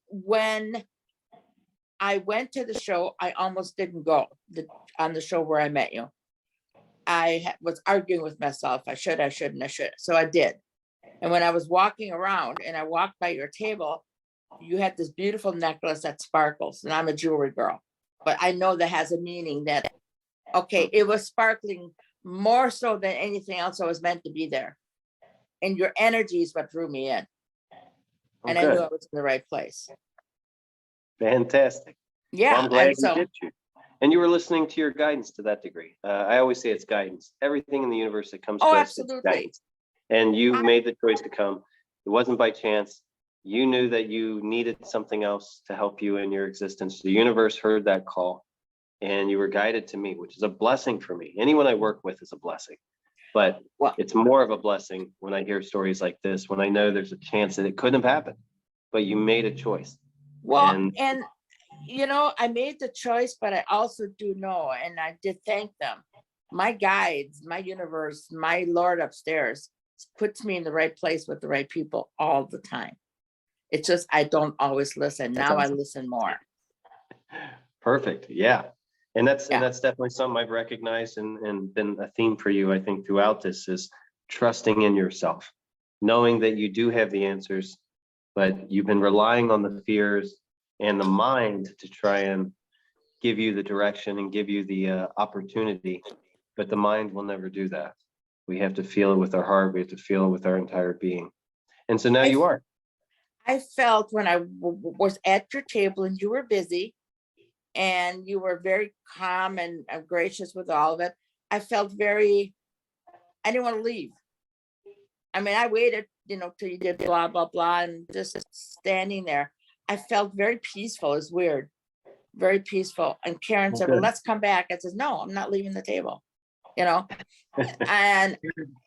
When I went to the show, I almost didn't go on the show where I met you. I was arguing with myself. I should, I shouldn't, I should. So I did. And when I was walking around and I walked by your table, you had this beautiful necklace that sparkles, and I'm a jewelry girl, but I know that has a meaning that, okay, it was sparkling more so than anything else. I was meant to be there. And your energy is what drew me in. And I knew I was in the right place. Fantastic. Yeah. Well, I'm glad you did choose. And you were listening to your guidance to that degree. I always say it's guidance. Everything in the universe that comes to us, absolutely. it's guidance. And you made the choice to come. It wasn't by chance. You knew that you needed something else to help you in your existence. The universe heard that call, and you were guided to me, which is a blessing for me. Anyone I work with is a blessing. But it's more of a blessing when I hear stories like this, when I know there's a chance that it couldn't have happened, but you made a choice. Well, and you know, I made the choice, but I also do know, and I did thank them. My guides, my universe, my Lord upstairs puts me in the right place with the right people all the time. It's just, I don't always listen. Now I listen more. Perfect. Yeah. And that's definitely something I've recognized and been a theme for you, I think, throughout this, is trusting in yourself, knowing that you do have the answers, but you've been relying on the fears and the mind to try and give you the direction and give you the opportunity. But the mind will never do that. We have to feel it with our heart. We have to feel it with our entire being. And so now you are. I felt when I was at your table and you were busy and you were very calm and gracious with all of it, I felt I didn't want to leave. I mean, I waited, till you did blah, blah, blah, and just standing there, I felt very peaceful. It's weird. Very peaceful. And Karen said, well, let's come back. I said, no, I'm not leaving the table, and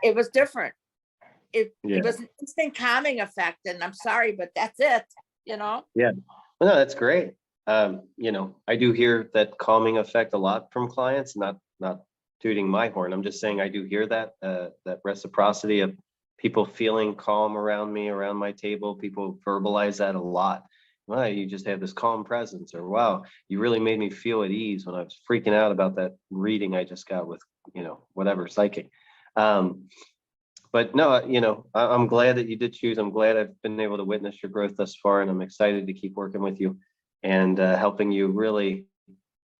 it was different. It was an instant calming effect, and I'm sorry, but that's it, Yeah. Well, no, that's great. I do hear that calming effect a lot from clients, not tooting my horn. I'm just saying I do hear that reciprocity of people feeling calm around me, around my table. People verbalize that a lot. Wow, you just have this calm presence, or wow, you really made me feel at ease when I was freaking out about that reading I just got with, whatever, psychic. But no, I'm glad that you did choose. I'm glad I've been able to witness your growth thus far, and I'm excited to keep working with you and helping you really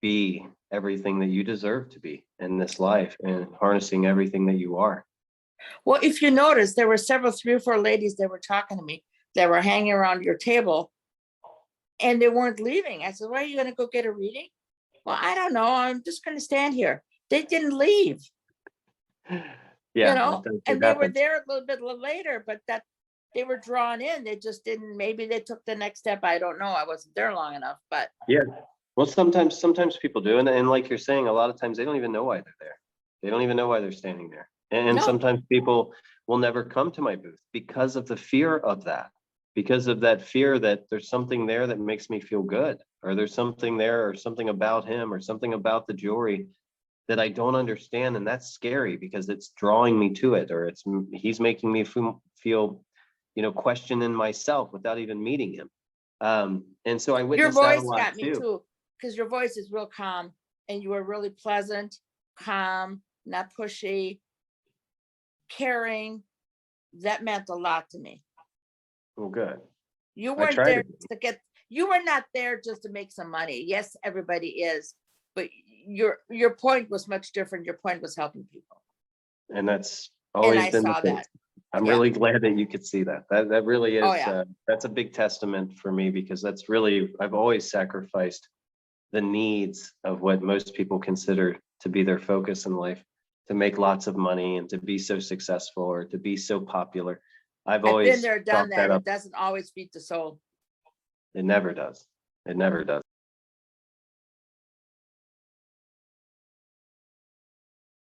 be everything that you deserve to be in this life and harnessing everything that you are. Well, if you notice, there were 3 or 4 ladies that were talking to me that were hanging around your table and they weren't leaving. I said, well, are you going to go get a reading? Well, I don't know. I'm just going to stand here. They didn't leave. Yeah, and they were there a little bit later, but that they were drawn in. They just didn't, maybe they took the next step. I don't know. I wasn't there long enough, but. Yeah. Well, sometimes people do. And like you're saying, a lot of times they don't even know why they're there. They don't even know why they're standing there. And sometimes people will never come to my booth because of the fear of that, because of that fear that there's something there that makes me feel good, or there's something there, or something about him, or something about the jewelry that I don't understand. And that's scary because it's drawing me to it, or he's making me feel, questioning myself without even meeting him. And so I witnessed that a lot. Your voice got me too, because your voice is real calm and you were really pleasant, calm, not pushy, caring. That meant a lot to me. Oh, good. You weren't there you were not there just to make some money. Yes, everybody is, but your point was much different. Your point was helping people. And that's always been the case. That. I'm really glad that you could see that. That really is, that's a big testament for me, because that's really, I've always sacrificed the needs of what most people consider to be their focus in life, to make lots of money and to be so successful or to be so popular. I've always been there, done that. It doesn't always feed the soul. It never does. It never does.